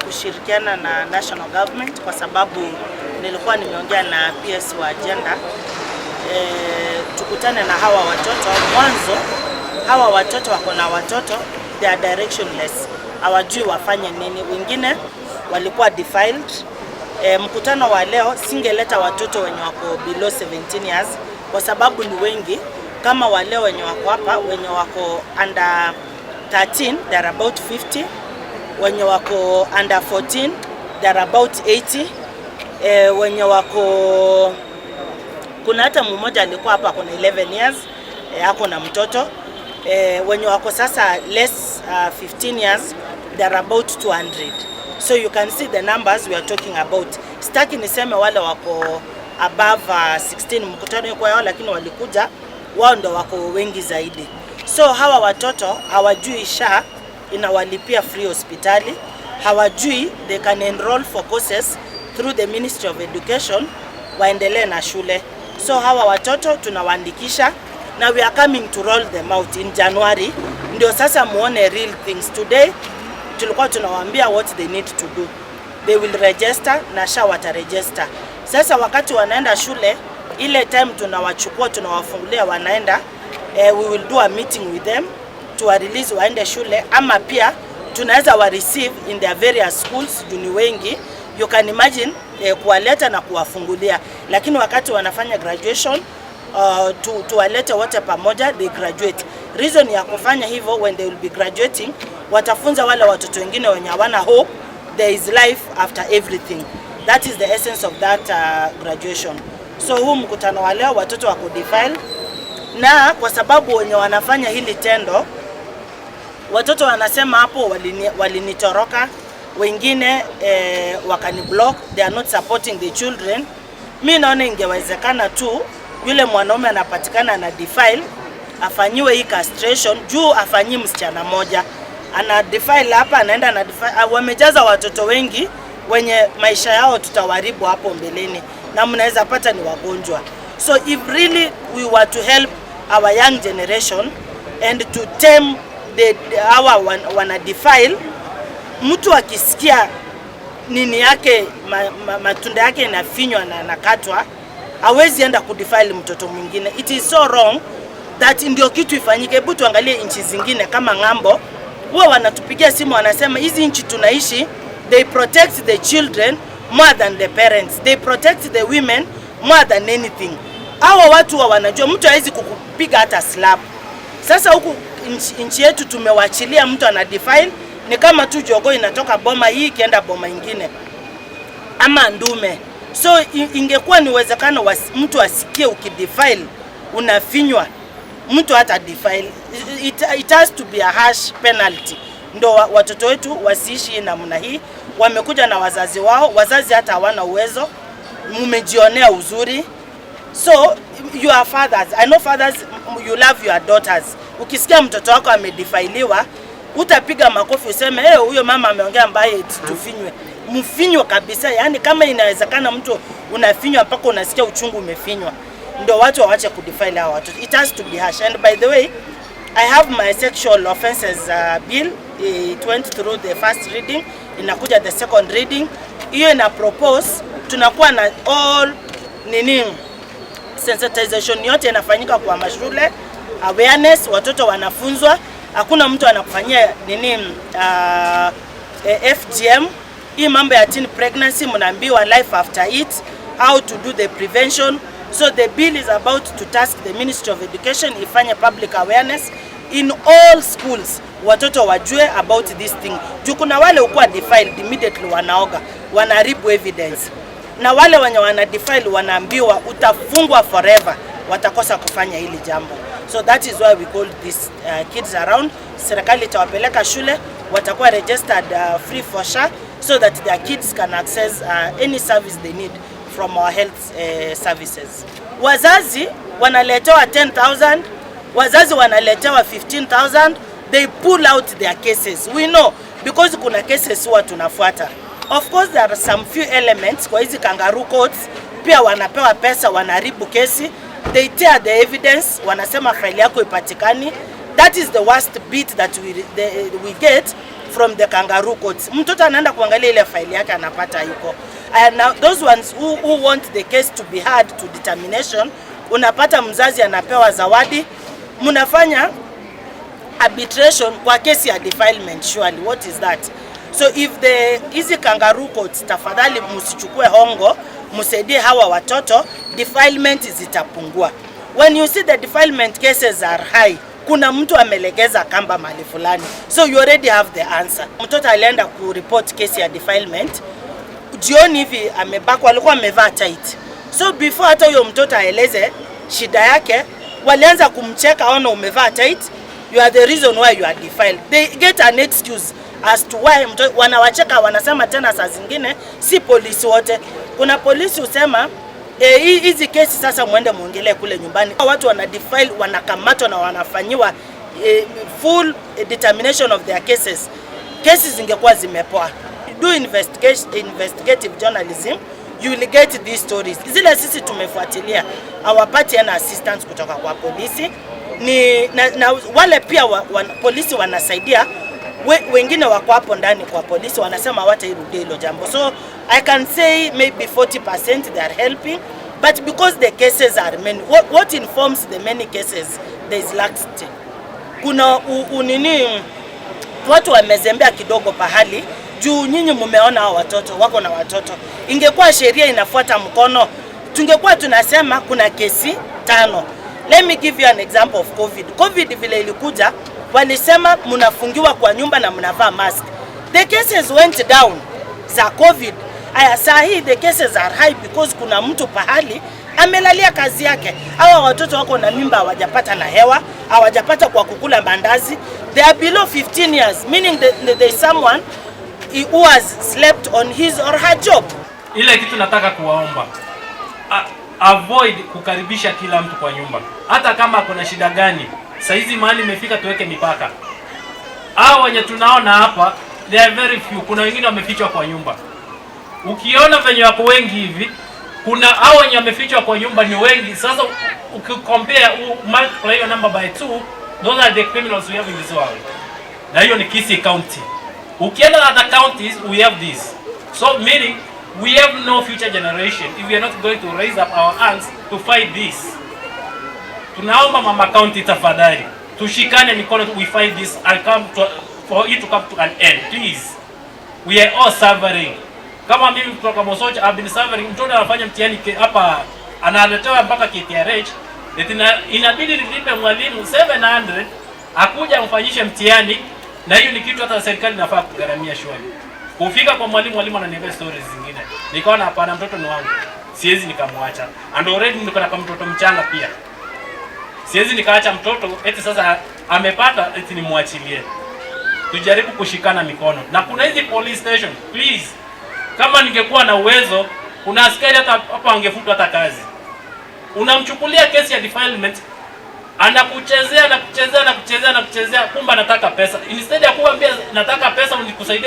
kushirikiana na national government kwa sababu nilikuwa nimeongea na PS wa agenda tukutane na hawa watoto. Mwanzo hawa watoto wako na watoto, they are directionless, hawajui wafanye nini. Wengine walikuwa defiled. Mkutano wa leo singeleta watoto wenye wako below 17 years kwa sababu ni wengi. Kama wale wenye wako hapa, wenye wako under 13, they are about 50. Wenye wako under 14, they are about 80. Wenye wako, kuna hata mmoja alikuwa hapa kuna 11 years, hako na mtoto. Wenye wako sasa less 15 years, they are about 200. So you can see the numbers we are talking about. Sitaki niseme wale wako above 16 mkutano yuko yao, lakini walikuja wao ndo wako wengi zaidi. So hawa watoto hawajui SHA inawalipia free hospitali, hawajui they can enroll for courses through the Ministry of Education waendelee na shule. So hawa watoto tunawaandikisha na we are coming to roll them out in January. Ndio sasa muone real things. Today tulikuwa tunawaambia what they need to do. They will register na SHA wataregister. Sasa wakati wanaenda shule, ile time tunawachukua tunawafungulia wanaenda, we will do a meeting with them to release waende shule, ama pia tunaweza wa receive in their various schools juni wengi. You can imagine kuwaleta na kuwafungulia, lakini wakati wanafanya graduation tuwalete wote pamoja, they graduate. Reason ya kufanya hivyo, when they will be graduating, watafunza wale watoto wengine wenye hawana hope there is life after everything. That is the essence of that graduation. So huu mkutano wa leo watoto wako defile, na kwa sababu wenye wanafanya hili tendo, watoto wanasema hapo walinitoroka, wengine wakani block, they are not supporting the children. Mimi naona ingewezekana tu yule mwanaume anapatikana na defile afanyiwe hii castration, juu afanyi msichana moja ana defile hapa, anaenda na defile. Wamejaza watoto wengi wenye maisha yao tutawaribu hapo mbeleni na mnaweza pata ni wagonjwa. So if really we were to help our young generation and to tame our wana defile, mtu akisikia nini yake matunda yake inafinywa na nakatwa, hawezi enda kudefile mtoto mwingine. It is so wrong that ndio kitu ifanyike. Hebu tuangalie inchi zingine kama ng'ambo, wao wanatupigia simu wanasema hizi inchi tunaishi, they protect the children more than the parents, they protect the women more than anything. Hawa watu wanajua mtu hawezi kukupiga hata slap. Sasa huku inchi yetu tumewachilia mtu ana defile, ni kama tu jogo inatoka boma hii kienda boma ingine ama ndume. So ingekuwa ni uwezekano mtu asikie ukidefile unafinywa, mtu hata defile. It has to be a harsh penalty. Ndo watoto wetu wasiishi namna hii. Wamekuja na wazazi wao, wazazi hata hawana uwezo, mmejionea uzuri. So you are fathers, I know fathers, you love your daughters. Ukisikia mtoto wako amedefiliwa, utapiga makofi useme huyo mama ameongea mbaya tufinywe. Mfinywe kabisa, yani kama inawezekana mtu unafinywa mpaka unasikia uchungu umefinywa. Ndio watu waache kudefile hawa watu. It has to be harsh. And by the way, I have my sexual offenses bill. It went through the first reading, inakuja the second reading. Hiyo ina propose tunakuwa na all sensitization yote inafanyika kwa mashule, awareness, watoto wanafunzwa, hakuna mtu anakufanyia FGM. Hii mambo ya teen pregnancy mnaambiwa life after it, how to do the prevention. So the bill is about to task the Ministry of Education ifanye public awareness in all schools, watoto wajue about this thing. Juu kuna wale ukuwa defiled immediately wanaoga, wanaharibu evidence. Na wale wenye wana defile wanaambiwa utafungwa forever, watakosa kufanya hili jambo. So that is why we call these kids around. Serikali itawapeleka shule, watakuwa registered free for SHA, so that their kids can access any service they need from our health services. Wazazi wanaletewa 10,000, wazazi wanaletewa 15,000, they pull out their cases. We know because kuna cases huwa tunafuata. Of course there are some few elements kwa hizi kangaroo courts, pia wanapewa pesa, wanaharibu kesi, they tear the evidence, wanasema file yako ipatikani. That is the worst bit that we get from the kangaroo courts. Mtoto anaenda kuangalia ile file yake anapata iko. Now those ones who want the case to be heard to determination, unapata mzazi anapewa zawadi, mnafanya arbitration kwa kesi ya defilement. Surely what is that? So if hizi kangaroo courts, tafadhali msichukue hongo, msaidie hawa watoto, defilement zitapungua. When you see the defilement cases are high, kuna mtu amelegeza kamba mahali fulani, so you already have the answer. Mtoto alienda ku report kesi ya defilement, jioni hivi amebakwa, alikuwa amevaa tight. So before hata huyo mtoto aeleze shida yake, walianza kumcheka, ona umevaa tight, you are the reason why you are defiled. They get an excuse as to why wanawacheka, wanasema tena saa zingine si polisi wote. Kuna polisi usema hizi kesi sasa muende muongelee kule nyumbani. Watu wana defile, wanakamatwa na wanafanyiwa full determination of their cases. Cases zingekuwa zimepoa. Do investigative journalism, you will get these stories. Zile sisi tumefuatilia, hawapati ana assistance kutoka kwa polisi. Na wale pia polisi wanasaidia, wengine wako hapo ndani kwa polisi wanasema hawatairudia hilo jambo. So I can say maybe 40% they are helping, but because the cases are many, what informs the many cases, there is laxity. Kuna watu wamezembea kidogo pahali, juu nyinyi mumeona hao watoto wako na watoto. Ingekuwa sheria inafuata mkono, tungekuwa tunasema kuna kesi 5. Let me give you an example of COVID vile ilikuja, walisema mnafungiwa kwa nyumba na mnavaa mask. The cases went down za COVID. Aya, saa hii the cases are high because kuna mtu pahali amelalia kazi yake. Hawa watoto wako na mimba, hawajapata na hewa, hawajapata kwa kukula mandazi. They are below 15 years, meaning there is someone who has slept on his or her job. Ile kitu nataka kuwaomba, avoid kukaribisha kila mtu kwa nyumba. Hata kama kuna shida gani, saizi mahali imefika tuweke mipaka. Hao wenye tunaona hapa, they are very few. Kuna wengine wamefichwa kwa nyumba. Ukiona venye wako wengi hivi, kuna hao wenye wamefichwa kwa nyumba ni wengi. Sasa ukikompare, multiply your number by 2, those are the criminals we have in this world. Na hiyo ni Kisii County. Ukienda na other counties, we have this. So meaning, we have no future generation if we are not going to raise up our hands to fight this. Tunaomba mama county, tafadhali tushikane mikono, we fight this and for it to come to an end, please. We are all suffering. Kama mimi kutoka Mosocha, I've been suffering. Mtoto anafanya mtihani hapa, analetewa mpaka KTRH, inabidi nilipe mwalimu 700 akuja amfanyishe mtihani, na hiyo ni kitu hata serikali inafaa kugharamia shwari. Kufika kwa mwalimu ananiambia stories zingine, nikaona hapana, mtoto ni wangu, siwezi nikamwacha. And already niko na mtoto mchanga pia, siwezi nikaacha mtoto eti sasa amepata eti nimwachilie. Tujaribu kushikana mikono. Na kuna hizi police station, please, kama ningekuwa na uwezo, kuna askari hata hapa angefutwa hata kazi. Unamchukulia kesi ya defilement, anakuchezea, kumbe anataka pesa. Instead ya kuambia nataka pesa unikusaidie